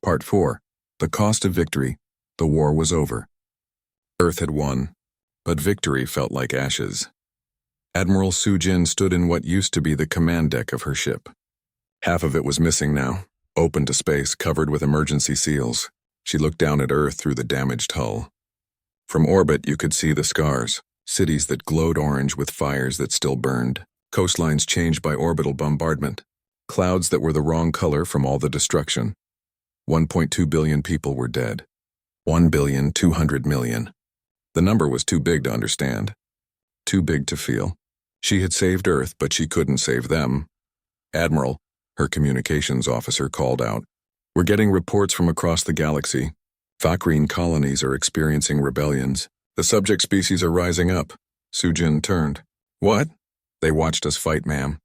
Part 4. The Cost of Victory. The war was over. Earth had won, but victory felt like ashes. Admiral Sujin stood in what used to be the command deck of her ship. Half of it was missing now, open to space, covered with emergency seals. She looked down at Earth through the damaged hull. From orbit, you could see the scars, cities that glowed orange with fires that still burned, coastlines changed by orbital bombardment, clouds that were the wrong color from all the destruction. 1.2 billion people were dead. 1,200,000,000. The number was too big to understand, too big to feel. She had saved Earth, but she couldn't save them. Admiral, her communications officer, called out, "We're getting reports from across the galaxy. Vakrine colonies are experiencing rebellions. The subject species are rising up." Sujin turned. "What?" "They watched us fight, ma'am.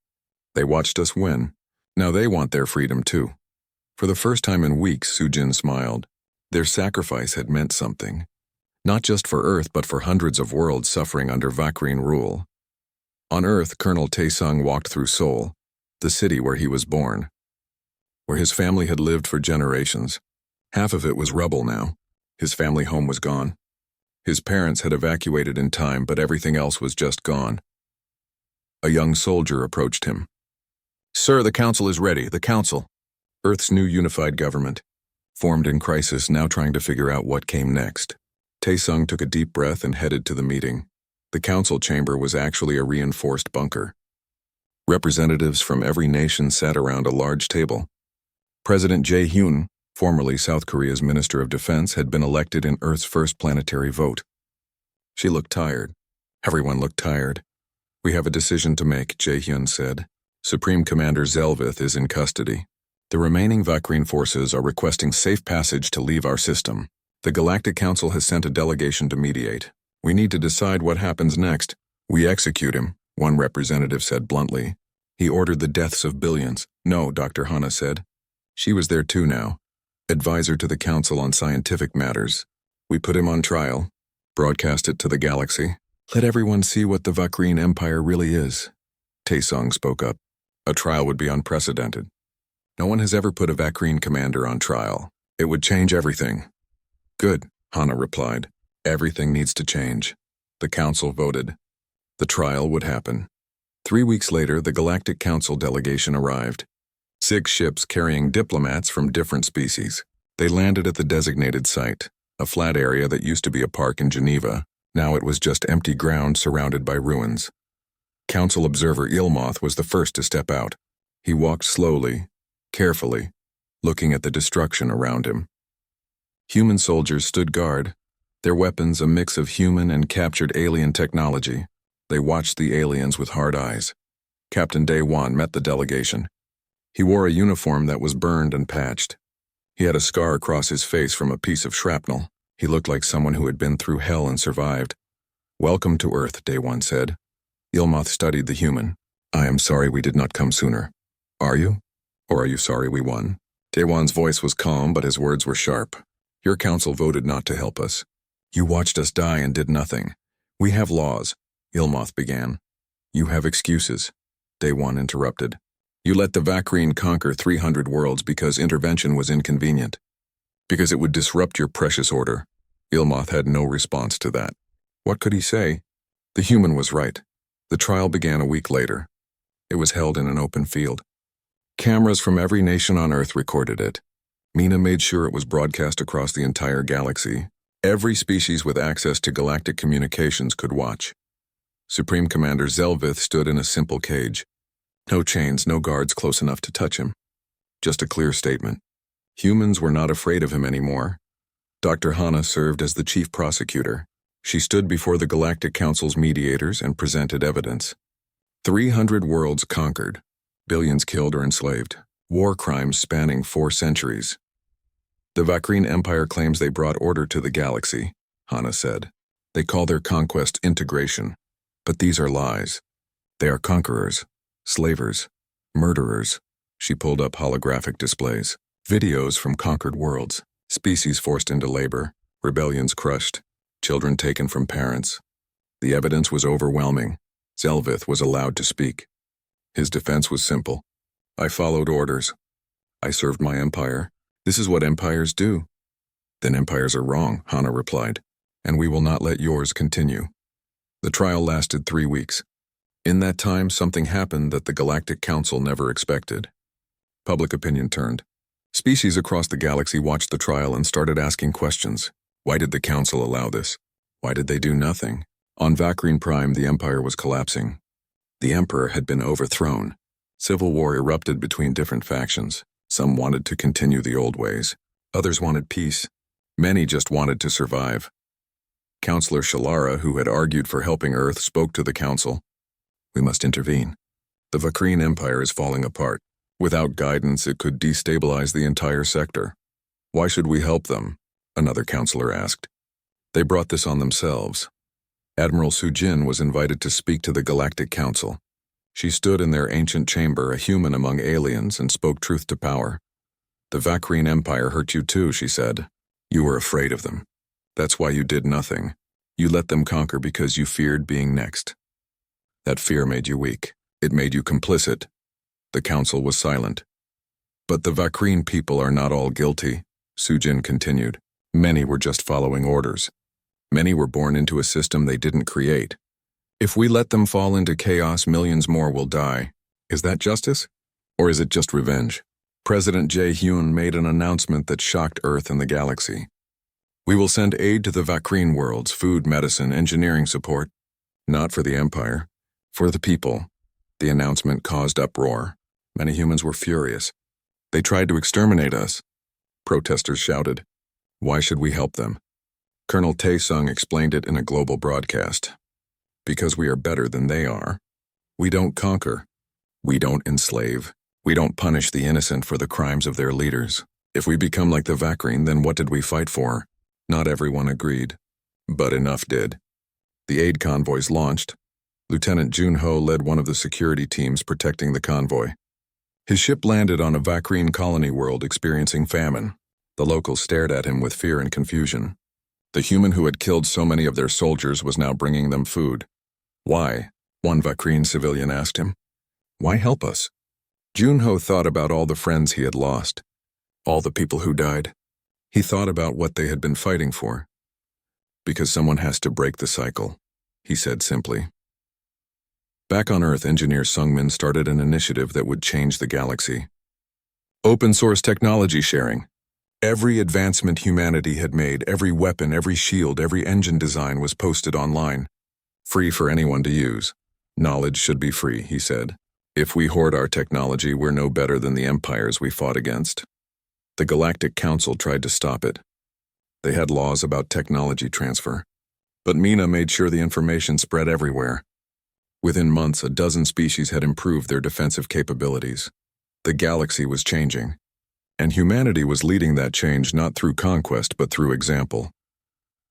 They watched us win. Now they want their freedom too." For the first time in weeks, Sujin smiled. Their sacrifice had meant something. Not just for Earth, but for hundreds of worlds suffering under Vakrine rule. On Earth, Colonel Taesung walked through Seoul, the city where he was born, where his family had lived for generations. Half of it was rubble now. His family home was gone. His parents had evacuated in time, but everything else was just gone. A young soldier approached him. "Sir, the council is ready, the council." Earth's new unified government, formed in crisis, now trying to figure out what came next. Taesung took a deep breath and headed to the meeting. The council chamber was actually a reinforced bunker. Representatives from every nation sat around a large table. President Jae-hyun, formerly South Korea's Minister of Defense, had been elected in Earth's first planetary vote. She looked tired. Everyone looked tired. "We have a decision to make," Jae-hyun said. "Supreme Commander Zelvith is in custody. The remaining Vakrine forces are requesting safe passage to leave our system. The Galactic Council has sent a delegation to mediate. We need to decide what happens next." "We execute him," one representative said bluntly. "He ordered the deaths of billions." "No," Dr. Hana said. She was there too now, advisor to the Council on Scientific Matters. "We put him on trial, broadcast it to the galaxy. Let everyone see what the Vakrine Empire really is." Taesung spoke up. "A trial would be unprecedented. No one has ever put a Vakrine commander on trial. It would change everything." "Good," Hana replied. "Everything needs to change." The council voted. The trial would happen. 3 weeks later, the Galactic Council delegation arrived. 6 ships carrying diplomats from different species. They landed at the designated site, a flat area that used to be a park in Geneva. Now it was just empty ground surrounded by ruins. Council observer Ilmoth was the first to step out. He walked slowly, carefully, looking at the destruction around him. Human soldiers stood guard, their weapons a mix of human and captured alien technology. They watched the aliens with hard eyes. Captain Dae-won met the delegation. He wore a uniform that was burned and patched. He had a scar across his face from a piece of shrapnel. He looked like someone who had been through hell and survived. "Welcome to Earth," Dae-won said. Ilmoth studied the human. "I am sorry we did not come sooner." "Are you? Or are you sorry we won?" Dae-won's voice was calm, but his words were sharp. "Your council voted not to help us. You watched us die and did nothing. We have laws," Ilmoth began. "You have excuses," Dae-won interrupted. "You let the Vakrine conquer 300 worlds because intervention was inconvenient. Because it would disrupt your precious order." Ilmoth had no response to that. What could he say? The human was right. The trial began a week later. It was held in an open field. Cameras from every nation on Earth recorded it. Mina made sure it was broadcast across the entire galaxy. Every species with access to galactic communications could watch. Supreme Commander Zelvith stood in a simple cage. No chains, no guards close enough to touch him. Just a clear statement. Humans were not afraid of him anymore. Dr. Hana served as the chief prosecutor. She stood before the Galactic Council's mediators and presented evidence. 300 worlds conquered. Billions killed or enslaved. War crimes spanning 4 centuries. The Vakrine Empire claims they brought order to the galaxy, Hana said. They call their conquest integration. But these are lies. They are conquerors, slavers, murderers. She pulled up holographic displays. Videos from conquered worlds. Species forced into labor. Rebellions crushed. Children taken from parents. The evidence was overwhelming. Zelvith was allowed to speak. His defense was simple. "I followed orders. I served my empire. This is what empires do. Then empires are wrong, Hana replied, and we will not let yours continue. The trial lasted 3 weeks. In that time, something happened that the Galactic Council never expected. Public opinion turned. Species across the galaxy watched the trial and started asking questions. Why did the Council allow this? Why did they do nothing? On HFY the Empire was collapsing. The Emperor had been overthrown. Civil war erupted between different factions. Some wanted to continue the old ways. Others wanted peace. Many just wanted to survive. Counselor Shalara, who had argued for helping Earth, spoke to the Council. We must intervene. The HFY Empire is falling apart. Without guidance, it could destabilize the entire sector. Why should we help them? Another counselor asked. They brought this on themselves. Admiral Sujin was invited to speak to the Galactic Council. She stood in their ancient chamber, a human among aliens, and spoke truth to power. The HFY Empire hurt you too, she said. You were afraid of them. That's why you did nothing. You let them conquer because you feared being next. That fear made you weak. It made you complicit. The council was silent. But the HFY people are not all guilty, Sujin continued. Many were just following orders. Many were born into a system they didn't create. If we let them fall into chaos, millions more will die. Is that justice? Or is it just revenge? President Jae-hyun made an announcement that shocked Earth and the galaxy. We will send aid to the HFY worlds, food, medicine, engineering support. Not for the Empire, for the people. The announcement caused uproar. Many humans were furious. They tried to exterminate us. Protesters shouted. Why should we help them? Colonel Tae-sung explained it in a global broadcast. Because we are better than they are. We don't conquer. We don't enslave. We don't punish the innocent for the crimes of their leaders. If we become like the HFY, then what did we fight for? Not everyone agreed. But enough did. The aid convoys launched. Lieutenant Jun-ho led one of the security teams protecting the convoy. His ship landed on a HFY colony world experiencing famine. The locals stared at him with fear and confusion. The human who had killed so many of their soldiers was now bringing them food. Why? One HFY civilian asked him. Why help us? Jun-ho thought about all the friends he had lost. All the people who died. He thought about what they had been fighting for. Because someone has to break the cycle, he said simply. Back on Earth, engineer Sungmin started an initiative that would change the galaxy. Open source technology sharing. Every advancement humanity had made, every weapon, every shield, every engine design was posted online. Free for anyone to use. Knowledge should be free, he said. If we hoard our technology, we're no better than the empires we fought against. The Galactic Council tried to stop it. They had laws about technology transfer. But Mina made sure the information spread everywhere. Within months, a dozen species had improved their defensive capabilities. The galaxy was changing. And humanity was leading that change not through conquest but through example.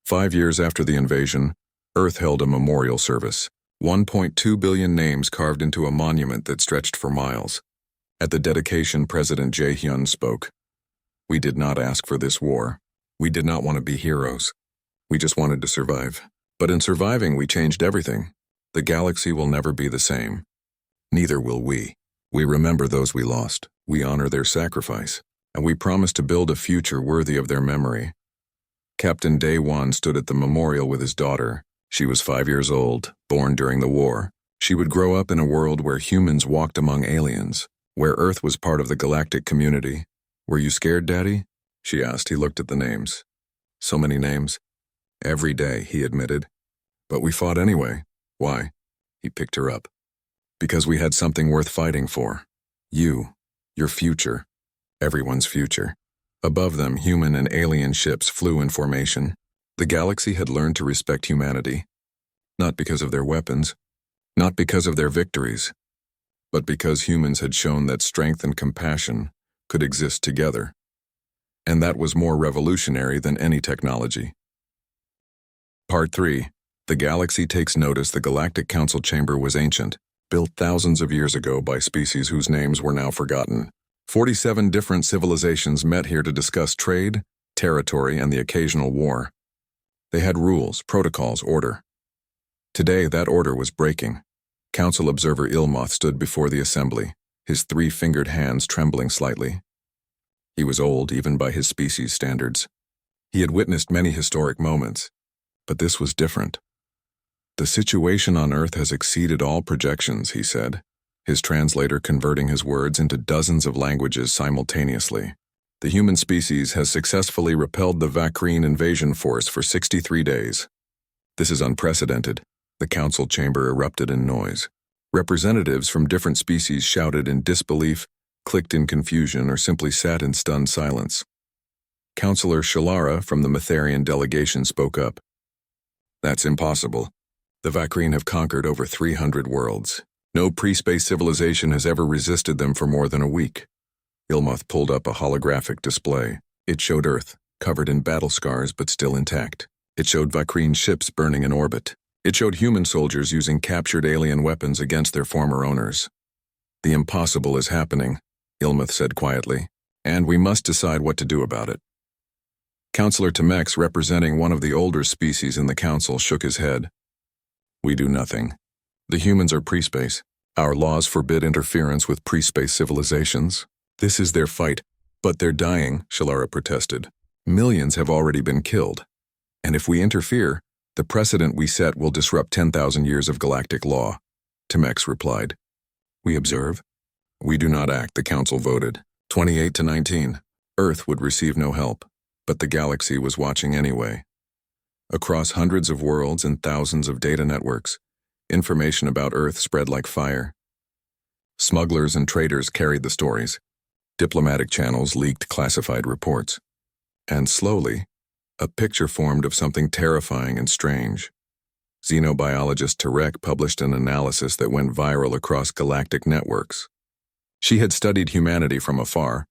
5 years after the invasion, Earth held a memorial service. 1.2 billion names carved into a monument that stretched for miles. At the dedication, President Jae-hyun spoke. We did not ask for this war. We did not want to be heroes. We just wanted to survive. But in surviving, we changed everything. The galaxy will never be the same. Neither will we. We remember those we lost. We honor their sacrifice. And we promise to build a future worthy of their memory. Captain Dae-won stood at the memorial with his daughter. She was 5 years old, born during the war. She would grow up in a world where humans walked among aliens, where Earth was part of the galactic community. Were you scared, Daddy? She asked. He looked at the names. So many names. Every day, he admitted. But we fought anyway. Why? He picked her up. Because we had something worth fighting for. You. Your future. Everyone's future. Above them, human and alien ships flew in formation. The galaxy had learned to respect humanity. Not because of their weapons. Not because of their victories. But because humans had shown that strength and compassion could exist together. And that was more revolutionary than any technology. Part 3. The galaxy takes notice the Galactic Council chamber was ancient, built thousands of years ago by species whose names were now forgotten. 47 different civilizations met here to discuss trade, territory, and the occasional war. They had rules, protocols, order. Today, that order was breaking. Council observer Ilmoth stood before the assembly, his 3-fingered hands trembling slightly. He was old, even by his species standards. He had witnessed many historic moments, but this was different. The situation on Earth has exceeded all projections, he said, his translator converting his words into dozens of languages simultaneously. The human species has successfully repelled the Vakrine invasion force for 63 days. This is unprecedented. The council chamber erupted in noise. Representatives from different species shouted in disbelief, clicked in confusion, or simply sat in stunned silence. Councillor Shalara from the Metharian delegation spoke up. That's impossible. The Vakrine have conquered over 300 worlds. No pre-space civilization has ever resisted them for more than a week. Ilmoth pulled up a holographic display. It showed Earth, covered in battle scars but still intact. It showed Vakrine ships burning in orbit. It showed human soldiers using captured alien weapons against their former owners. The impossible is happening, Ilmoth said quietly, and we must decide what to do about it. Councillor Temex, representing one of the older species in the council, shook his head. We do nothing. The humans are pre-space. Our laws forbid interference with pre-space civilizations. This is their fight, but they're dying, Shalara protested. Millions have already been killed. And if we interfere, the precedent we set will disrupt 10,000 years of galactic law, Temex replied. We observe. We do not act, the council voted. 28-19. Earth would receive no help, but the galaxy was watching anyway. Across hundreds of worlds and thousands of data networks, information about Earth spread like fire. Smugglers and traders carried the stories. Diplomatic channels leaked classified reports. And slowly, a picture formed of something terrifying and strange. Xenobiologist Tarek published an analysis that went viral across galactic networks. She had studied humanity from afar,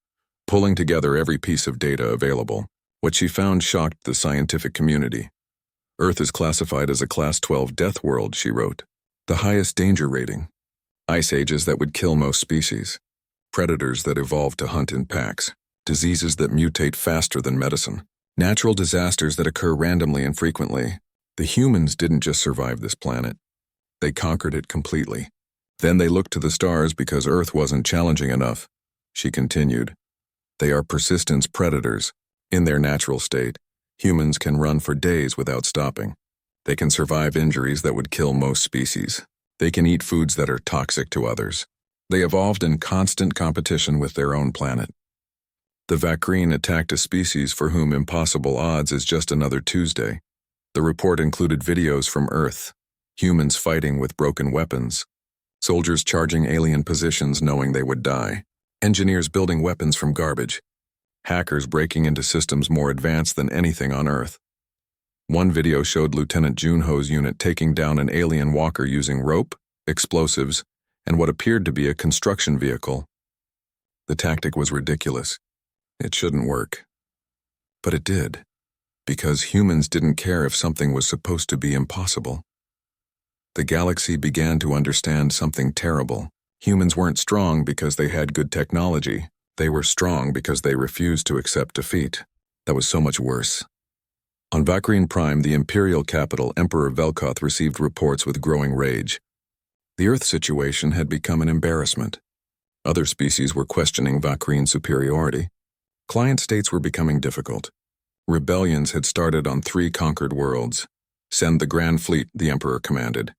pulling together every piece of data available. What she found shocked the scientific community. Earth is classified as a Class 12 death world, she wrote. The highest danger rating. Ice ages that would kill most species. Predators that evolve to hunt in packs. Diseases that mutate faster than medicine. Natural disasters that occur randomly and frequently. The humans didn't just survive this planet. They conquered it completely. Then they looked to the stars because Earth wasn't challenging enough. She continued. They are persistence predators. In their natural state, humans can run for days without stopping. They can survive injuries that would kill most species. They can eat foods that are toxic to others. They evolved in constant competition with their own planet. The Vakrine attacked a species for whom impossible odds is just another Tuesday. The report included videos from Earth, humans fighting with broken weapons, soldiers charging alien positions knowing they would die, engineers building weapons from garbage, hackers breaking into systems more advanced than anything on Earth. One video showed Lieutenant Junho's unit taking down an alien walker using rope, explosives, and what appeared to be a construction vehicle. The tactic was ridiculous. It shouldn't work. But it did, because humans didn't care if something was supposed to be impossible. The galaxy began to understand something terrible. Humans weren't strong because they had good technology. They were strong because they refused to accept defeat. That was so much worse. On Vakrine Prime, the imperial capital, Emperor Velkoth received reports with growing rage. The Earth situation had become an embarrassment. Other species were questioning Vakrine superiority. Client states were becoming difficult. Rebellions had started on 3 conquered worlds. Send the Grand Fleet, the Emperor commanded.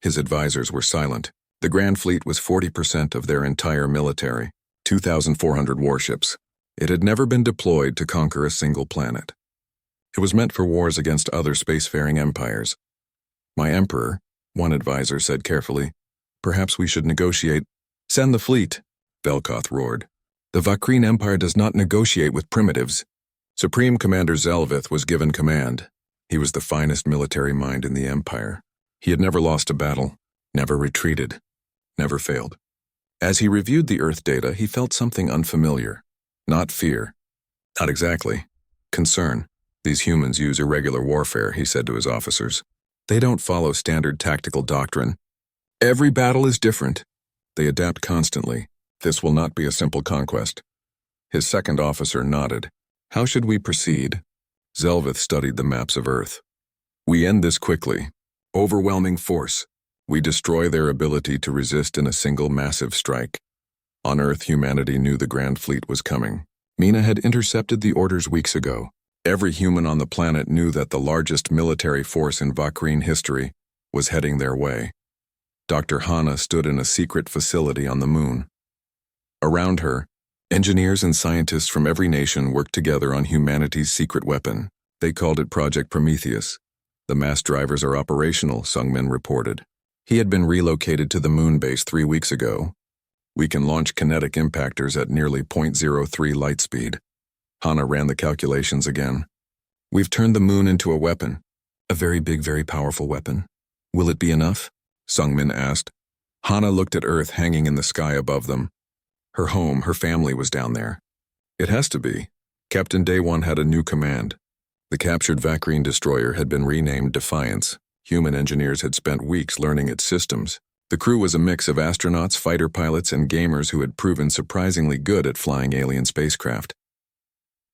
His advisors were silent. The Grand Fleet was 40% of their entire military, 2,400 warships. It had never been deployed to conquer a single planet. It was meant for wars against other spacefaring empires. My Emperor, one advisor said carefully, perhaps we should negotiate. Send the fleet, Velkoth roared. The Vakrine Empire does not negotiate with primitives. Supreme Commander Zelvith was given command. He was the finest military mind in the Empire. He had never lost a battle, never retreated, never failed. As he reviewed the Earth data, he felt something unfamiliar. Not fear. Not exactly. Concern. These humans use irregular warfare, he said to his officers. They don't follow standard tactical doctrine. Every battle is different. They adapt constantly. This will not be a simple conquest. His second officer nodded. How should we proceed? Zelvith studied the maps of Earth. We end this quickly. Overwhelming force. We destroy their ability to resist in a single massive strike. On Earth, humanity knew the Grand Fleet was coming. Mina had intercepted the orders weeks ago. Every human on the planet knew that the largest military force in Vakreen history was heading their way. Dr. Hana stood in a secret facility on the moon. Around her, engineers and scientists from every nation worked together on humanity's secret weapon. They called it Project Prometheus. The mass drivers are operational, Sungmin reported. He had been relocated to the moon base 3 weeks ago. We can launch kinetic impactors at nearly 0.03 light speed. Hana ran the calculations again. We've turned the moon into a weapon. A very big, very powerful weapon. Will it be enough? Sungmin asked. Hana looked at Earth hanging in the sky above them. Her home, her family was down there. It has to be. Captain Day One had a new command. The captured Vakreen destroyer had been renamed Defiance. Human engineers had spent weeks learning its systems. The crew was a mix of astronauts, fighter pilots, and gamers who had proven surprisingly good at flying alien spacecraft.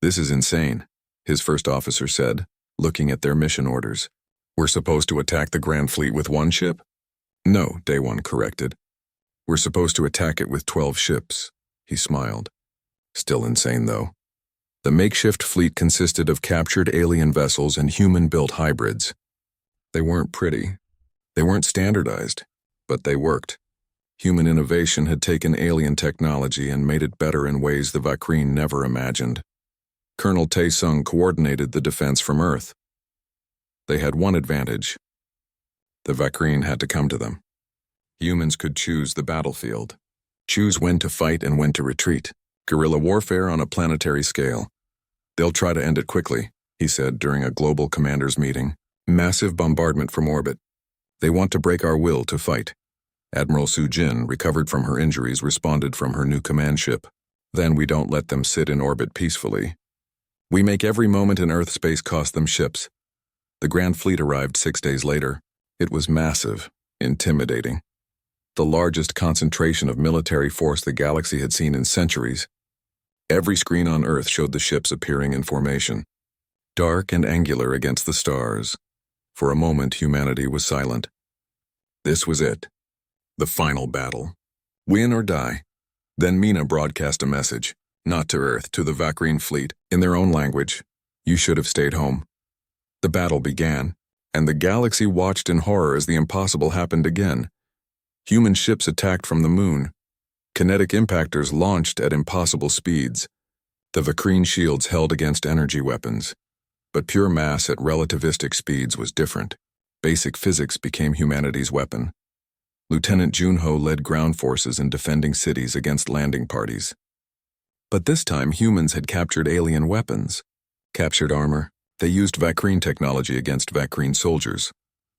This is insane, his first officer said, looking at their mission orders. We're supposed to attack the Grand Fleet with 1 ship? No, Day One corrected. We're supposed to attack it with 12 ships, he smiled. Still insane, though. The makeshift fleet consisted of captured alien vessels and human-built hybrids. They weren't pretty. They weren't standardized, but they worked. Human innovation had taken alien technology and made it better in ways the Vakreen never imagined. Colonel Tae-sung coordinated the defense from Earth. They had one advantage. The Vakreen had to come to them. Humans could choose the battlefield, choose when to fight and when to retreat. Guerrilla warfare on a planetary scale. They'll try to end it quickly, he said during a global commanders meeting. Massive bombardment from orbit. They want to break our will to fight. Admiral Su Jin, recovered from her injuries, responded from her new command ship. Then we don't let them sit in orbit peacefully. We make every moment in Earth space cost them ships. The Grand Fleet arrived 6 days later. It was massive, intimidating. The largest concentration of military force the galaxy had seen in centuries. Every screen on Earth showed the ships appearing in formation, dark and angular against the stars. For a moment, humanity was silent. This was it. The final battle. Win or die. Then Mina broadcast a message, not to Earth, to the Vakreen fleet, in their own language. You should have stayed home. The battle began, and the galaxy watched in horror as the impossible happened again. Human ships attacked from the moon. Kinetic impactors launched at impossible speeds. The Vakreen shields held against energy weapons. But pure mass at relativistic speeds was different. Basic physics became humanity's weapon. Lieutenant Junho led ground forces in defending cities against landing parties. But this time humans had captured alien weapons. Captured armor. They used Vakreen technology against Vakreen soldiers.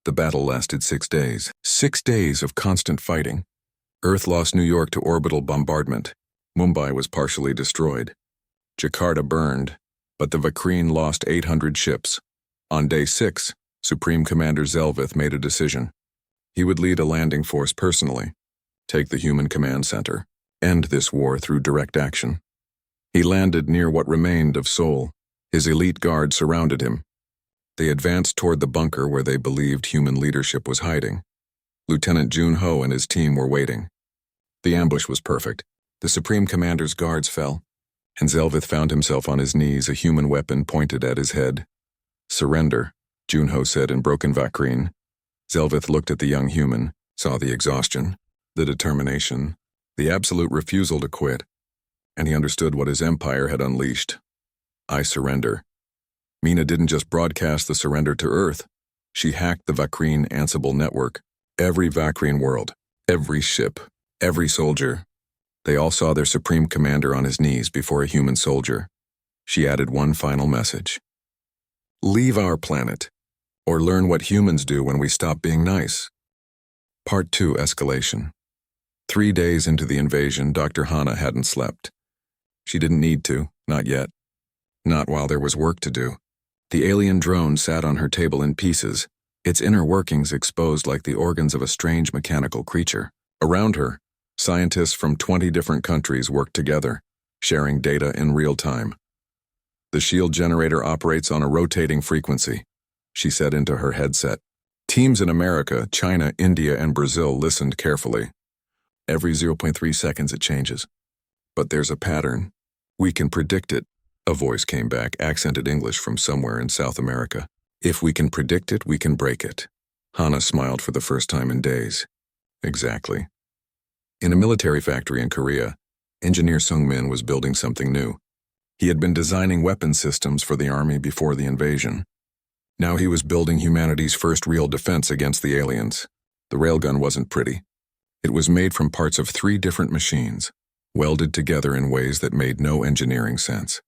The battle lasted 6 days. 6 days of constant fighting. Earth lost New York to orbital bombardment. Mumbai was partially destroyed. Jakarta burned, but the Vakreen lost 800 ships. On day 6, Supreme Commander Zelvith made a decision. He would lead a landing force personally, take the human command center, end this war through direct action. He landed near what remained of Seoul. His elite guard surrounded him. They advanced toward the bunker where they believed human leadership was hiding. Lieutenant Junho and his team were waiting. The ambush was perfect. The Supreme Commander's guards fell, and Zelvith found himself on his knees, a human weapon pointed at his head. Surrender, Junho said in broken Vakreen. Zelvith looked at the young human, saw the exhaustion, the determination, the absolute refusal to quit, and he understood what his empire had unleashed. I surrender. Mina didn't just broadcast the surrender to Earth. She hacked the Vakreen Ansible network. Every Vakreen world, every ship, every soldier. They all saw their Supreme Commander on his knees before a human soldier. She added one final message. Leave our planet, or learn what humans do when we stop being nice. Part 2, Escalation. 3 days into the invasion, Dr. Hana hadn't slept. She didn't need to, not yet. Not while there was work to do. The alien drone sat on her table in pieces, its inner workings exposed like the organs of a strange mechanical creature. Around her, scientists from 20 different countries worked together, sharing data in real time. The shield generator operates on a rotating frequency, she said into her headset. Teams in America, China, India, and Brazil listened carefully. Every 0.3 seconds it changes. But there's a pattern. We can predict it, a voice came back, accented English from somewhere in South America. If we can predict it, we can break it. Hana smiled for the first time in days. Exactly. In a military factory in Korea, engineer Sung-min was building something new. He had been designing weapon systems for the army before the invasion. Now he was building humanity's first real defense against the aliens. The railgun wasn't pretty. It was made from parts of 3 different machines, welded together in ways that made no engineering sense.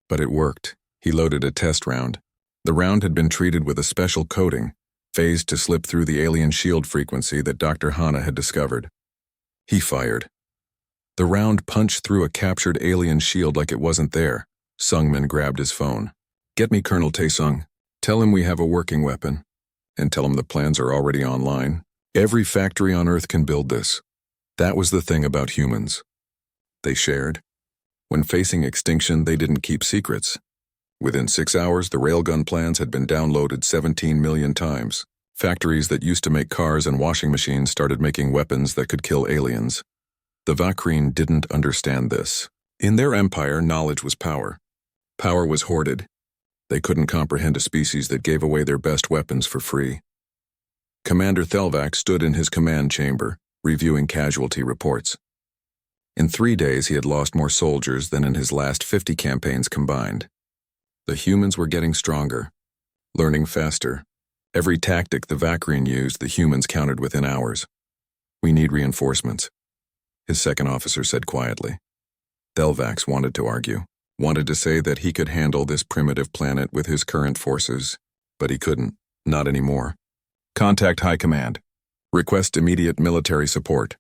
But it worked. He loaded a test round. The round had been treated with a special coating, phased to slip through the alien shield frequency that Dr. Hana had discovered. He fired. The round punched through a captured alien shield like it wasn't there. Sung-min grabbed his phone. Get me Colonel Tae-sung. Tell him we have a working weapon. And tell him the plans are already online. Every factory on Earth can build this. That was the thing about humans. They shared. When facing extinction, they didn't keep secrets. Within 6 hours, the railgun plans had been downloaded 17 million times. Factories that used to make cars and washing machines started making weapons that could kill aliens. The Vakreen didn't understand this. In their empire, knowledge was power. Power was hoarded. They couldn't comprehend a species that gave away their best weapons for free. Commander Thelvac stood in his command chamber, reviewing casualty reports. In 3 days, he had lost more soldiers than in his last 50 campaigns combined. The humans were getting stronger, learning faster. Every tactic the Vakreen used, the humans countered within hours. We need reinforcements, his second officer said quietly. Thelvac wanted to argue, wanted to say that he could handle this primitive planet with his current forces, but he couldn't, not anymore. Contact High Command. Request immediate military support.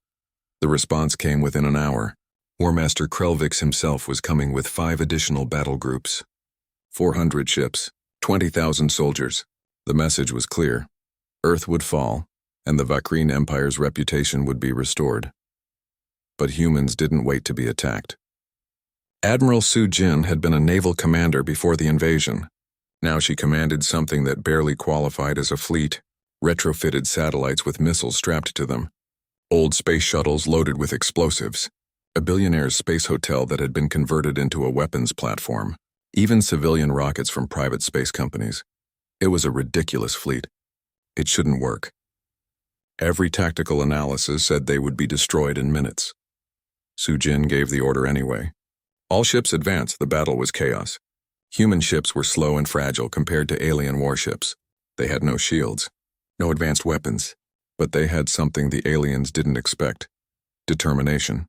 The response came within an hour. War Master Krelvix himself was coming with 5 additional battle groups. 400 ships, 20,000 soldiers. The message was clear. Earth would fall, and the Vakreen Empire's reputation would be restored. But humans didn't wait to be attacked. Admiral Su Jin had been a naval commander before the invasion. Now she commanded something that barely qualified as a fleet, retrofitted satellites with missiles strapped to them, old space shuttles loaded with explosives, a billionaire's space hotel that had been converted into a weapons platform, even civilian rockets from private space companies. It was a ridiculous fleet. It shouldn't work. Every tactical analysis said they would be destroyed in minutes. Su Jin gave the order anyway. All ships advanced. The battle was chaos. Human ships were slow and fragile compared to alien warships. They had no shields, no advanced weapons, but they had something the aliens didn't expect: determination.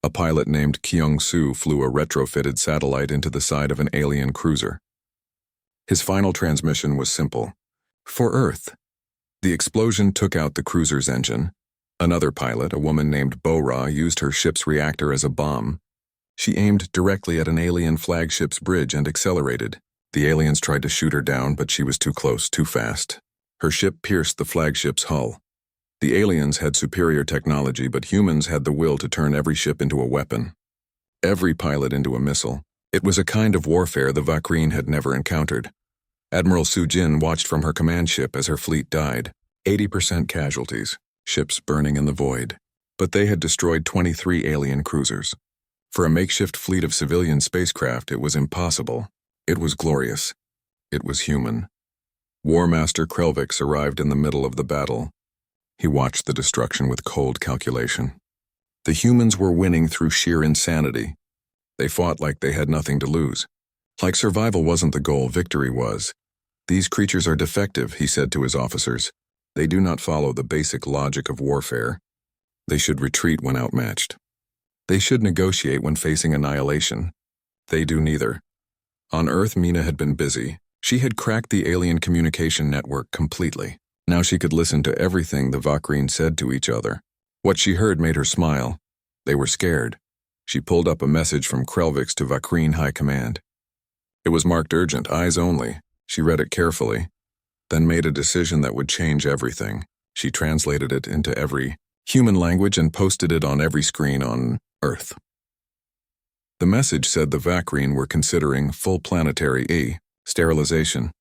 A pilot named Kyung-soo flew a retrofitted satellite into the side of an alien cruiser. His final transmission was simple: for Earth. The explosion took out the cruiser's engine. Another pilot, a woman named Bo-Ra, used her ship's reactor as a bomb. She aimed directly at an alien flagship's bridge and accelerated. The aliens tried to shoot her down, but she was too close, too fast. Her ship pierced the flagship's hull. The aliens had superior technology, but humans had the will to turn every ship into a weapon. Every pilot into a missile. It was a kind of warfare the Vakreen had never encountered. Admiral Su Jin watched from her command ship as her fleet died. 80% casualties, ships burning in the void. But they had destroyed 23 alien cruisers. For a makeshift fleet of civilian spacecraft, it was impossible. It was glorious. It was human. War Master Krelvix arrived in the middle of the battle. He watched the destruction with cold calculation. The humans were winning through sheer insanity. They fought like they had nothing to lose. Like survival wasn't the goal, victory was. These creatures are defective, he said to his officers. They do not follow the basic logic of warfare. They should retreat when outmatched. They should negotiate when facing annihilation. They do neither. On Earth, Mina had been busy. She had cracked the alien communication network completely. Now she could listen to everything the Vakreen said to each other. What she heard made her smile. They were scared. She pulled up a message from Krelvix to Vakreen High Command. It was marked urgent, eyes only. She read it carefully, then made a decision that would change everything. She translated it into every human language and posted it on every screen on Earth. The message said the Vakreen were considering full planetary sterilization,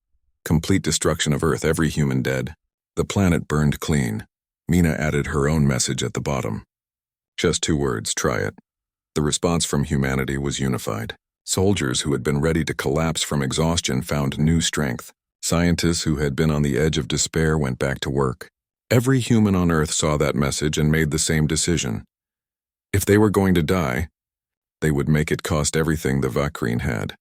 complete destruction of Earth, every human dead. The planet burned clean. Mina added her own message at the bottom. Just 2 words, try it. The response from humanity was unified. Soldiers who had been ready to collapse from exhaustion found new strength. Scientists who had been on the edge of despair went back to work. Every human on Earth saw that message and made the same decision. If they were going to die, they would make it cost everything the Vakreen had.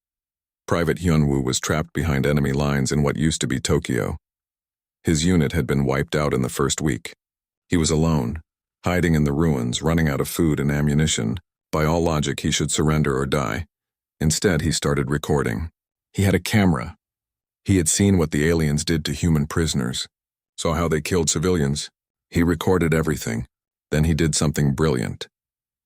Private Hyunwoo was trapped behind enemy lines in what used to be Tokyo. His unit had been wiped out in the first week. He was alone, hiding in the ruins, running out of food and ammunition. By all logic, he should surrender or die. Instead, he started recording. He had a camera. He had seen what the aliens did to human prisoners, saw how they killed civilians. He recorded everything. Then he did something brilliant.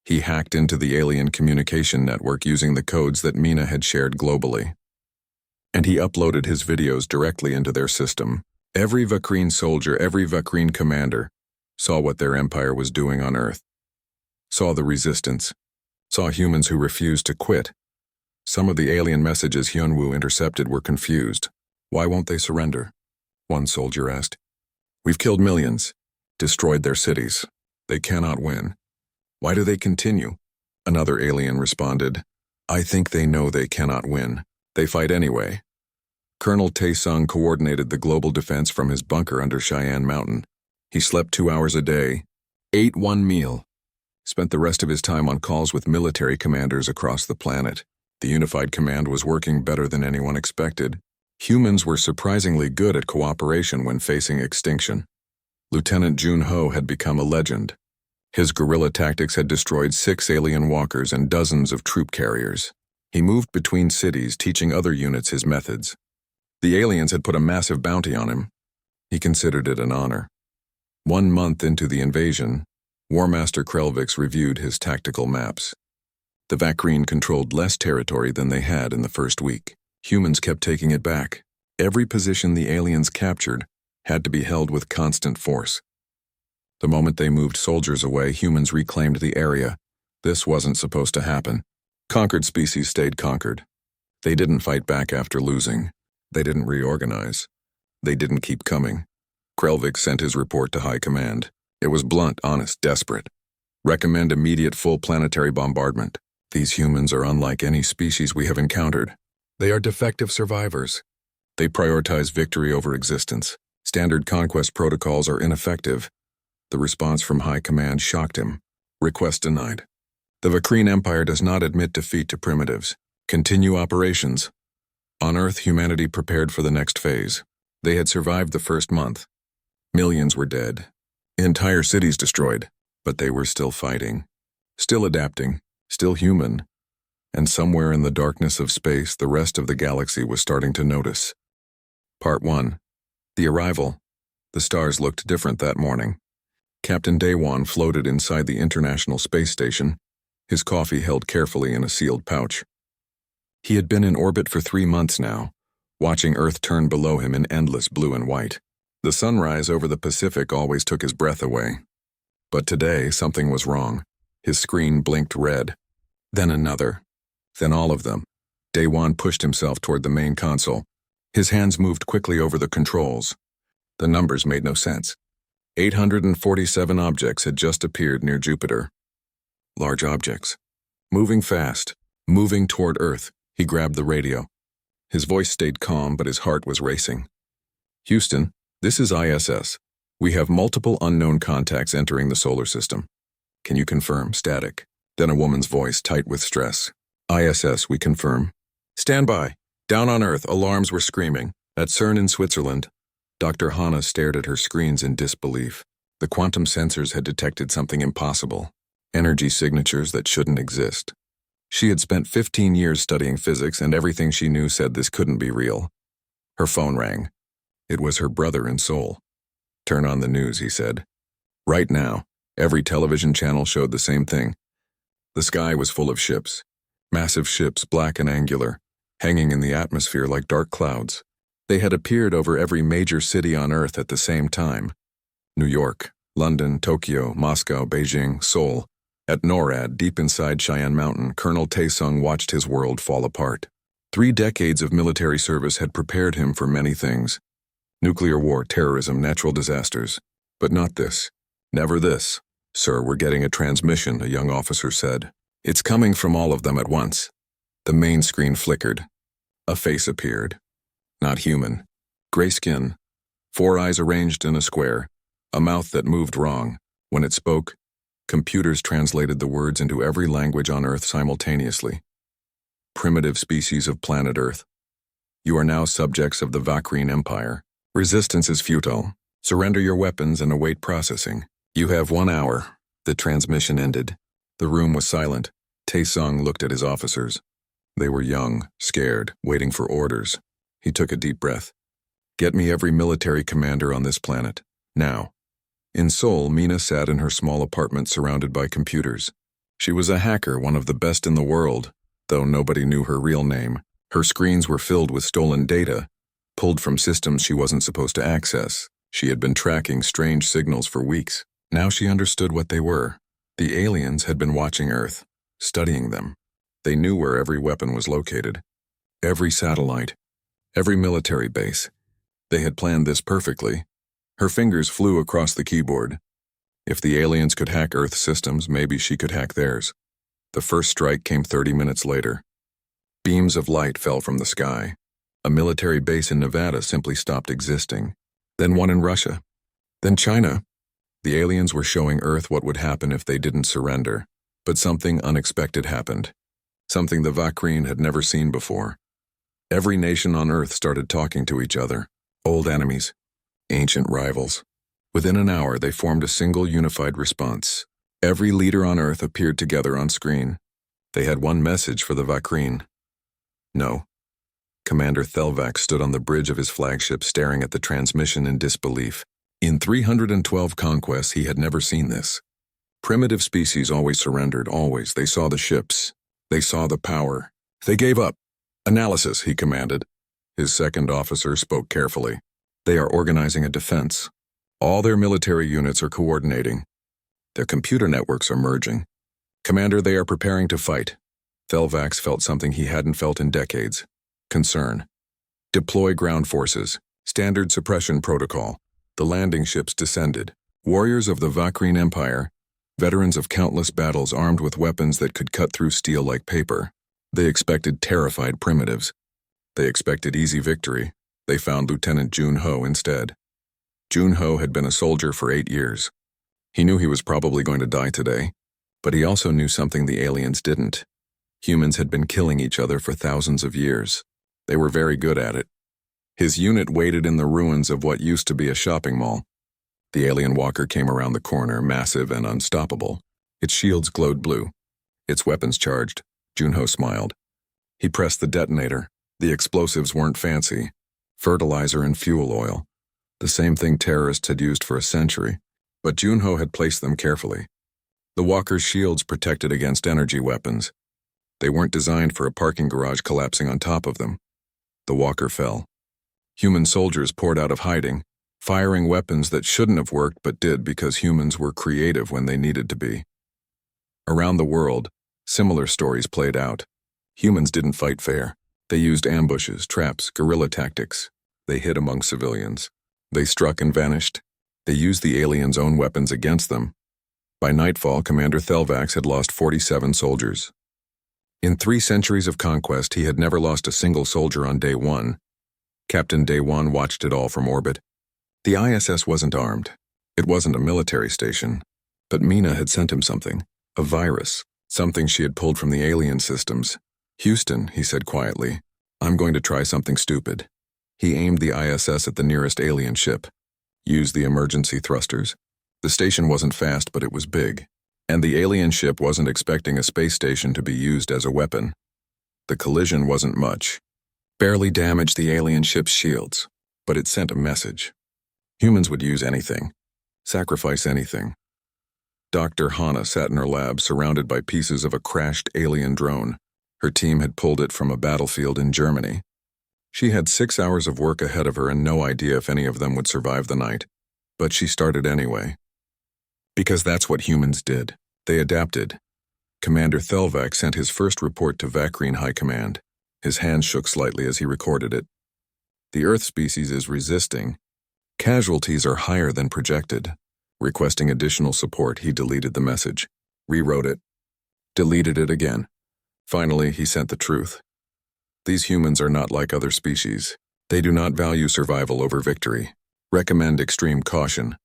He hacked into the alien communication network using the codes that Mina had shared globally. And he uploaded his videos directly into their system. Every Vakreen soldier, every Vakreen commander, saw what their empire was doing on Earth. Saw the resistance. Saw humans who refused to quit. Some of the alien messages Hyunwoo intercepted were confused. Why won't they surrender? One soldier asked. We've killed millions, destroyed their cities. They cannot win. Why do they continue? Another alien responded. I think they know they cannot win. They fight anyway. Colonel Tae-sung coordinated the global defense from his bunker under Cheyenne Mountain. He slept 2 hours a day, ate one meal, spent the rest of his time on calls with military commanders across the planet. The unified command was working better than anyone expected. Humans were surprisingly good at cooperation when facing extinction. Lieutenant Jun-ho had become a legend. His guerrilla tactics had destroyed 6 alien walkers and dozens of troop carriers. He moved between cities, teaching other units his methods. The aliens had put a massive bounty on him. He considered it an honor. 1 month into the invasion, War Master Krelvix reviewed his tactical maps. The Vakreen controlled less territory than they had in the first week. Humans kept taking it back. Every position the aliens captured had to be held with constant force. The moment they moved soldiers away, humans reclaimed the area. This wasn't supposed to happen. Conquered species stayed conquered. They didn't fight back after losing. They didn't reorganize. They didn't keep coming. Krelvix sent his report to High Command. It was blunt, honest, desperate. Recommend immediate full planetary bombardment. These humans are unlike any species we have encountered. They are defective survivors. They prioritize victory over existence. Standard conquest protocols are ineffective. The response from High Command shocked him. Request denied. The Vakreen Empire does not admit defeat to primitives. Continue operations. On Earth, humanity prepared for the next phase. They had survived the first month. Millions were dead. Entire cities destroyed. But they were still fighting. Still adapting. Still human. And somewhere in the darkness of space, the rest of the galaxy was starting to notice. Part 1. The arrival. The stars looked different that morning. Captain Daewon floated inside the International Space Station, his coffee held carefully in a sealed pouch. He had been in orbit for 3 months now, watching Earth turn below him in endless blue and white. The sunrise over the Pacific always took his breath away. But today, something was wrong. His screen blinked red. Then another. Then all of them. Daewon pushed himself toward the main console. His hands moved quickly over the controls. The numbers made no sense. 847 objects had just appeared near Jupiter. Large objects. Moving fast. Moving toward Earth. He grabbed the radio. His voice stayed calm, but his heart was racing. Houston, this is ISS. We have multiple unknown contacts entering the solar system. Can you confirm? Static. Then a woman's voice, tight with stress. ISS, we confirm. Stand by. Down on Earth, alarms were screaming. At CERN in Switzerland. Dr. Hanna stared at her screens in disbelief. The quantum sensors had detected something impossible. Energy signatures that shouldn't exist. She had spent 15 years studying physics, and everything she knew said this couldn't be real. Her phone rang. It was her brother in Seoul. Turn on the news, he said. Right now, every television channel showed the same thing. The sky was full of ships. Massive ships, black and angular, hanging in the atmosphere like dark clouds. They had appeared over every major city on Earth at the same time. New York, London, Tokyo, Moscow, Beijing, Seoul. At NORAD, deep inside Cheyenne Mountain, Colonel Tae-sung watched his world fall apart. 3 decades of military service had prepared him for many things. Nuclear war, terrorism, natural disasters. But not this. Never this. Sir, we're getting a transmission, a young officer said. It's coming from all of them at once. The main screen flickered. A face appeared. Not human. Gray skin. 4 eyes arranged in a square. A mouth that moved wrong. When it spoke, computers translated the words into every language on Earth simultaneously. Primitive species of planet Earth. You are now subjects of the Vakrine Empire. Resistance is futile. Surrender your weapons and await processing. You have 1 hour. The transmission ended. The room was silent. Taesung looked at his officers. They were young, scared, waiting for orders. He took a deep breath. Get me every military commander on this planet. Now. In Seoul, Mina sat in her small apartment surrounded by computers. She was a hacker, one of the best in the world, though nobody knew her real name. Her screens were filled with stolen data, pulled from systems she wasn't supposed to access. She had been tracking strange signals for weeks. Now she understood what they were. The aliens had been watching Earth, studying them. They knew where every weapon was located, every satellite, every military base. They had planned this perfectly. Her fingers flew across the keyboard. If the aliens could hack Earth systems, maybe she could hack theirs. The first strike came 30 minutes later. Beams of light fell from the sky. A military base in Nevada simply stopped existing. Then one in Russia. Then China. The aliens were showing Earth what would happen if they didn't surrender. But something unexpected happened. Something the Vakrine had never seen before. Every nation on Earth started talking to each other. Old enemies. Ancient rivals. Within an hour, they formed a single unified response. Every leader on Earth appeared together on screen. They had one message for the Vakrine. No. Commander Thelvac stood on the bridge of his flagship staring at the transmission in disbelief. In 312 conquests, he had never seen this. Primitive species always surrendered, always. They saw the ships. They saw the power. They gave up. Analysis, he commanded. His second officer spoke carefully. They are organizing a defense. All their military units are coordinating. Their computer networks are merging. Commander, they are preparing to fight. Thelvax felt something he hadn't felt in decades. Concern. Deploy ground forces. Standard suppression protocol. The landing ships descended. Warriors of the Vakrine Empire, veterans of countless battles armed with weapons that could cut through steel like paper. They expected terrified primitives. They expected easy victory. They found Lieutenant Jun Ho instead. Jun Ho had been a soldier for 8 years. He knew he was probably going to die today, but he also knew something the aliens didn't. Humans had been killing each other for thousands of years. They were very good at it. His unit waited in the ruins of what used to be a shopping mall. The alien walker came around the corner, massive and unstoppable. Its shields glowed blue. Its weapons charged. Junho smiled. He pressed the detonator. The explosives weren't fancy. Fertilizer and fuel oil. The same thing terrorists had used for a century. But Junho had placed them carefully. The walker's shields protected against energy weapons. They weren't designed for a parking garage collapsing on top of them. The walker fell. Human soldiers poured out of hiding, firing weapons that shouldn't have worked but did because humans were creative when they needed to be. Around the world, similar stories played out. Humans didn't fight fair. They used ambushes, traps, guerrilla tactics. They hid among civilians. They struck and vanished. They used the aliens' own weapons against them. By nightfall, Commander Thelvax had lost 47 soldiers. In 3 centuries of conquest, he had never lost a single soldier on day 1. Captain Day 1 watched it all from orbit. The ISS wasn't armed. It wasn't a military station. But Mina had sent him something. A virus. Something she had pulled from the alien systems. Houston, he said quietly, I'm going to try something stupid. He aimed the ISS at the nearest alien ship. Used the emergency thrusters. The station wasn't fast, but it was big. And the alien ship wasn't expecting a space station to be used as a weapon. The collision wasn't much. Barely damaged the alien ship's shields, but it sent a message. Humans would use anything. Sacrifice anything. Dr. Hana sat in her lab surrounded by pieces of a crashed alien drone. Her team had pulled it from a battlefield in Germany. She had 6 hours of work ahead of her and no idea if any of them would survive the night. But she started anyway. Because that's what humans did. They adapted. Commander Thelvac sent his first report to Vakrine High Command. His hand shook slightly as he recorded it. The Earth species is resisting. Casualties are higher than projected. Requesting additional support, he deleted the message. Rewrote it. deleted it again. Finally, he sent the truth. These humans are not like other species. They do not value survival over victory. Recommend extreme caution.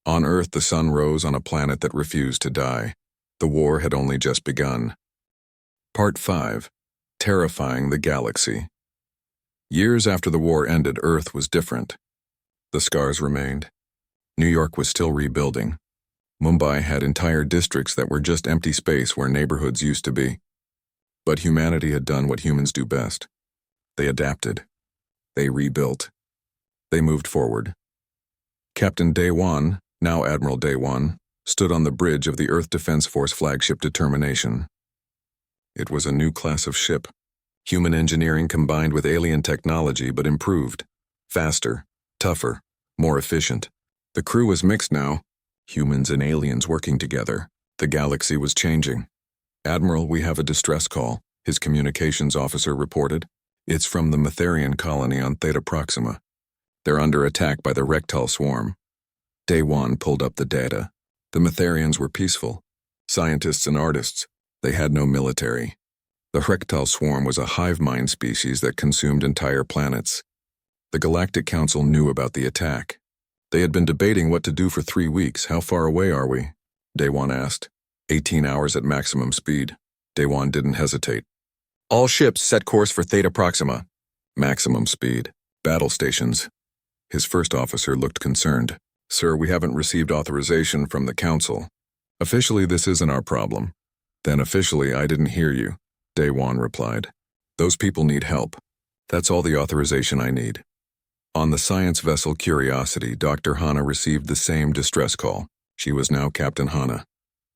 On Earth, the sun rose on a planet that refused to die. The war had only just begun. Part 5. Terrifying the Galaxy. Years after the war ended, Earth was different. The scars remained. New York was still rebuilding. Mumbai had entire districts that were just empty space where neighborhoods used to be. But humanity had done what humans do best. They adapted. They rebuilt. They moved forward. Captain Dewan, now Admiral Dewan, stood on the bridge of the Earth Defense Force flagship Determination. It was a new class of ship. Human engineering combined with alien technology, but improved. Faster, tougher, more efficient. The crew was mixed now. Humans and aliens working together. The galaxy was changing. "Admiral, we have a distress call," his communications officer reported. "It's from the Metherian colony on Theta Proxima. They're under attack by the Rectal swarm." Dewan pulled up the data. The Metherians were peaceful. Scientists and artists. They had no military. The Rectal swarm was a hive mind species that consumed entire planets. The Galactic Council knew about the attack. They had been debating what to do for 3 weeks. "How far away are we?" Dewan asked. 18 hours at maximum speed. Dewan didn't hesitate. "All ships set course for Theta Proxima." Maximum speed. Battle stations. His first officer looked concerned. "Sir, we haven't received authorization from the Council. Officially, this isn't our problem." "Then officially, I didn't hear you," Dewan replied. "Those people need help. That's all the authorization I need." On the science vessel Curiosity, Dr. Hana received the same distress call. She was now Captain Hana,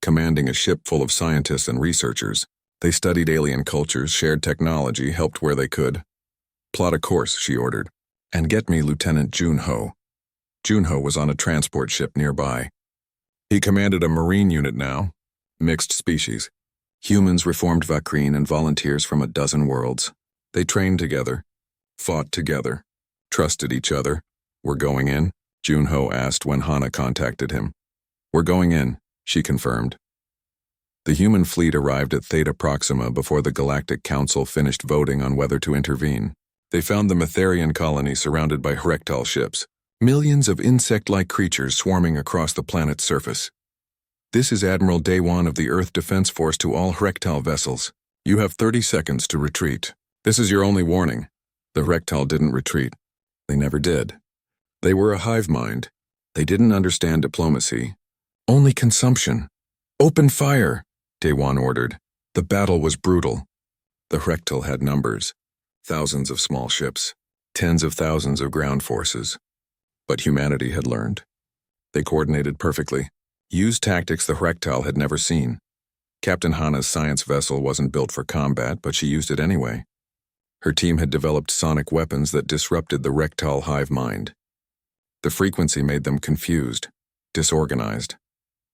commanding a ship full of scientists and researchers. They studied alien cultures, shared technology, helped where they could. "Plot a course," she ordered, "and get me Lieutenant Junho." Junho was on a transport ship nearby. He commanded a marine unit now, mixed species. Humans, reformed Vakreen, and volunteers from a dozen worlds. They trained together, fought together, trusted each other. "We're going in?" Junho asked when Hana contacted him. "We're going in," she confirmed. The human fleet arrived at Theta Proxima before the Galactic Council finished voting on whether to intervene. They found the Metherian colony surrounded by Rectal ships, millions of insect-like creatures swarming across the planet's surface. "This is Admiral Dewan of the Earth Defense Force to all Rectal vessels. You have 30 seconds to retreat. This is your only warning." The Rectal didn't retreat. They never did. They were a hive mind. They didn't understand diplomacy. Only consumption. "Open fire," Dewan ordered. The battle was brutal. The Rectal had numbers. Thousands of small ships. Tens of thousands of ground forces. But humanity had learned. They coordinated perfectly. Used tactics the Rectal had never seen. Captain Hana's science vessel wasn't built for combat, but she used it anyway. Her team had developed sonic weapons that disrupted the Rectal hive mind. The frequency made them confused, disorganized.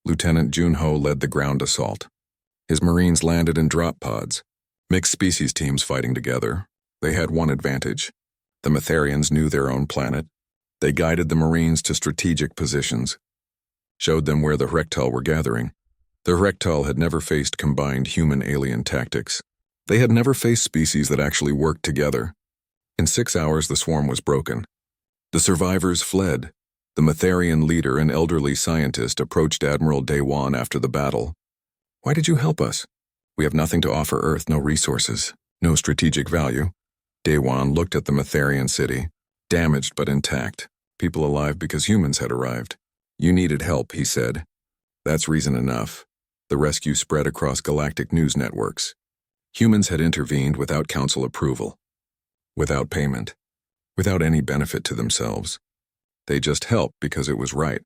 Lieutenant Junho led the ground assault. His Marines landed in drop pods, mixed species teams fighting together. They had one advantage. The Metherians knew their own planet. They guided the Marines to strategic positions, showed them where the Rectal were gathering. The Rectal had never faced combined human-alien tactics. They had never faced species that actually worked together. In 6 hours, the swarm was broken. The survivors fled. The Metherian leader, an elderly scientist, approached Admiral Dewan after the battle. "Why did you help us?" "We have nothing to offer Earth, no resources, no strategic value." Dewan looked at the Metherian city, damaged but intact, people alive because humans had arrived. "You needed help," he said. "That's reason enough." The rescue spread across galactic news networks. Humans had intervened without council approval, without payment, without any benefit to themselves. They just helped because it was right.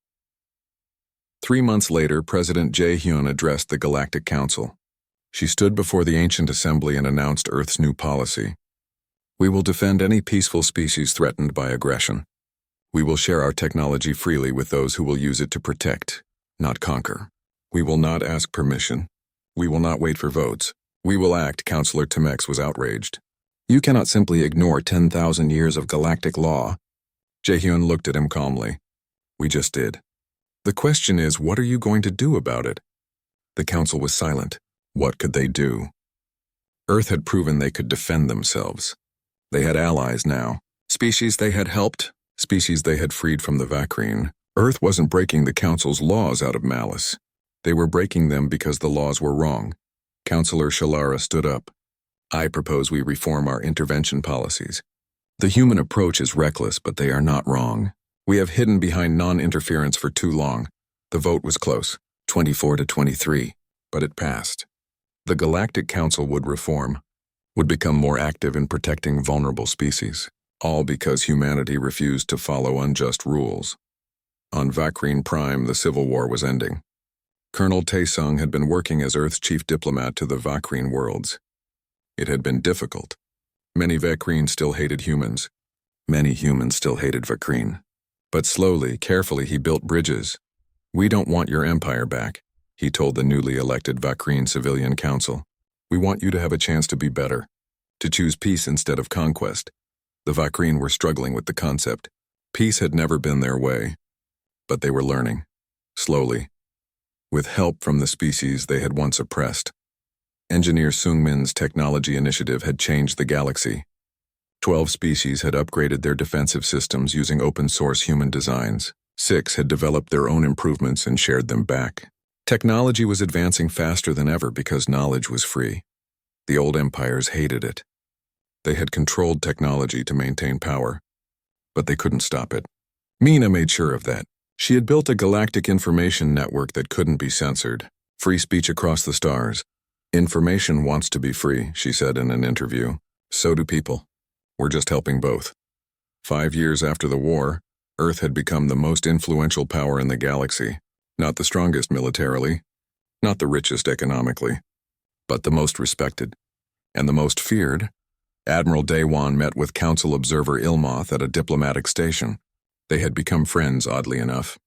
3 months later, President Jae-hyun addressed the Galactic Council. She stood before the ancient assembly and announced Earth's new policy. "We will defend any peaceful species threatened by aggression. We will share our technology freely with those who will use it to protect, not conquer. We will not ask permission. We will not wait for votes. We will act." Councillor Temex was outraged. "You cannot simply ignore 10,000 years of galactic law." Jae-hyun looked at him calmly. "We just did. The question is, what are you going to do about it?" The council was silent. What could they do? Earth had proven they could defend themselves. They had allies now. Species they had helped, species they had freed from the Vacrine. Earth wasn't breaking the Council's laws out of malice. They were breaking them because the laws were wrong. Councillor Shalara stood up. I propose we reform our intervention policies. The human approach is reckless, but they are not wrong. We have hidden behind non-interference for too long. The vote was close, 24 to 23, but it passed. The Galactic Council would reform, would become more active in protecting vulnerable species, all because humanity refused to follow unjust rules. On Vacrine Prime, the Civil War was ending. Colonel Taesung had been working as Earth's chief diplomat to the Vacrine worlds. It had been difficult. Many Vacrine still hated humans. Many humans still hated Vacrine. But slowly, carefully, he built bridges. We don't want your empire back, he told the newly elected Vacrine Civilian Council. We want you to have a chance to be better, to choose peace instead of conquest. The Vacrine were struggling with the concept. Peace had never been their way. But they were learning, slowly, with help from the species they had once oppressed. Engineer Sungmin's technology initiative had changed the galaxy. 12 species had upgraded their defensive systems using open-source human designs. 6 had developed their own improvements and shared them back. Technology was advancing faster than ever because knowledge was free. The old empires hated it. They had controlled technology to maintain power, but they couldn't stop it. Mina made sure of that. She had built a galactic information network that couldn't be censored. Free speech across the stars. Information wants to be free, she said in an interview. So do people. We're just helping both. 5 years after the war, Earth had become the most influential power in the galaxy. Not the strongest militarily, not the richest economically, but the most respected. And the most feared. Admiral Daewon met with Council Observer Ilmoth at a diplomatic station. They had become friends, oddly enough.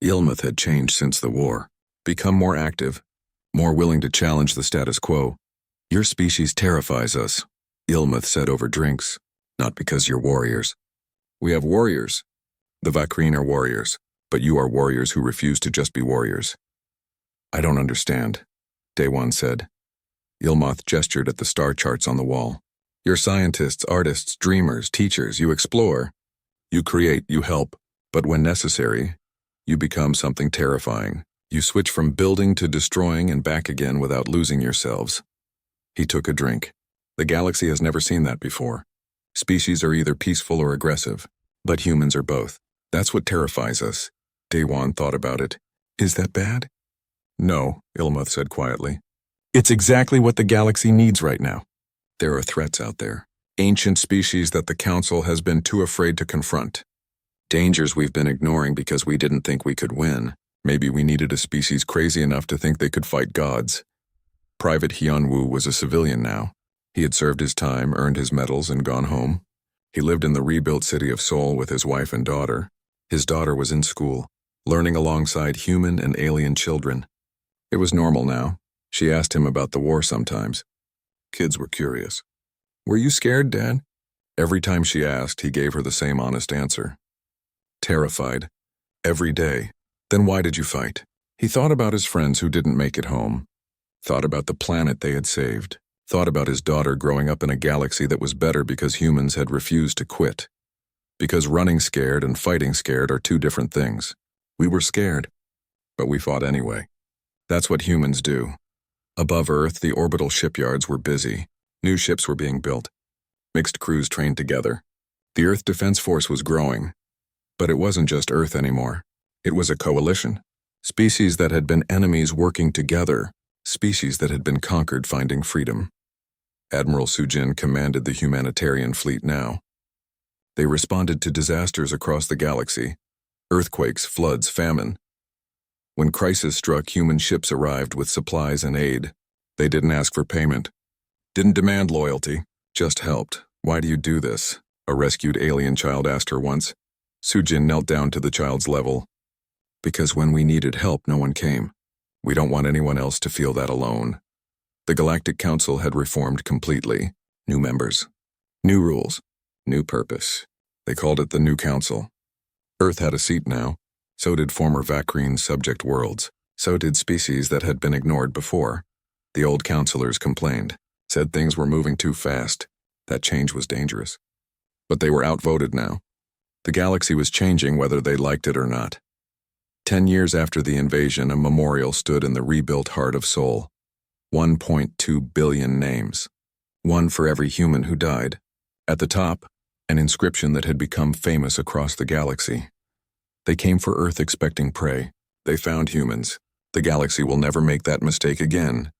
Ilmoth had changed since the war, become more active, more willing to challenge the status quo. Your species terrifies us, Ilmoth said over drinks, not because you're warriors. We have warriors. The Vacrine are warriors, but you are warriors who refuse to just be warriors. I don't understand, Daewon said. Ilmoth gestured at the star charts on the wall. You're scientists, artists, dreamers, teachers. You explore. You create, you help. But when necessary, you become something terrifying. You switch from building to destroying and back again without losing yourselves. He took a drink. The galaxy has never seen that before. Species are either peaceful or aggressive, but humans are both. That's what terrifies us. Daewon thought about it. Is that bad? No, Ilmoth said quietly. It's exactly what the galaxy needs right now. There are threats out there. Ancient species that the Council has been too afraid to confront. Dangers we've been ignoring because we didn't think we could win. Maybe we needed a species crazy enough to think they could fight gods. Private Hyunwoo was a civilian now. He had served his time, earned his medals, and gone home. He lived in the rebuilt city of Seoul with his wife and daughter. His daughter was in school, learning alongside human and alien children. It was normal now. She asked him about the war sometimes. Kids were curious. Were you scared, Dad? Every time she asked, he gave her the same honest answer. Terrified. Every day. Then why did you fight? He thought about his friends who didn't make it home. Thought about the planet they had saved. Thought about his daughter growing up in a galaxy that was better because humans had refused to quit. Because running scared and fighting scared are two different things. We were scared, but we fought anyway. That's what humans do. Above Earth, the orbital shipyards were busy. New ships were being built. Mixed crews trained together. The Earth Defense Force was growing. But it wasn't just Earth anymore. It was a coalition. Species that had been enemies working together. Species that had been conquered finding freedom. Admiral Sujin commanded the humanitarian fleet now. They responded to disasters across the galaxy. Earthquakes, floods, famine. When crisis struck, human ships arrived with supplies and aid. They didn't ask for payment. Didn't demand loyalty. Just helped. Why do you do this? A rescued alien child asked her once. Sujin knelt down to the child's level. Because when we needed help, no one came. We don't want anyone else to feel that alone. The Galactic Council had reformed completely. New members. New rules. New purpose. They called it the New Council. Earth had a seat now. So did former Vacrine subject worlds. So did species that had been ignored before. The old counselors complained, said things were moving too fast, that change was dangerous. But they were outvoted now. The galaxy was changing whether they liked it or not. 10 years after the invasion, a memorial stood in the rebuilt heart of Sol. 1.2 billion names. One for every human who died. At the top, an inscription that had become famous across the galaxy. They came for Earth expecting prey. They found humans. The galaxy will never make that mistake again.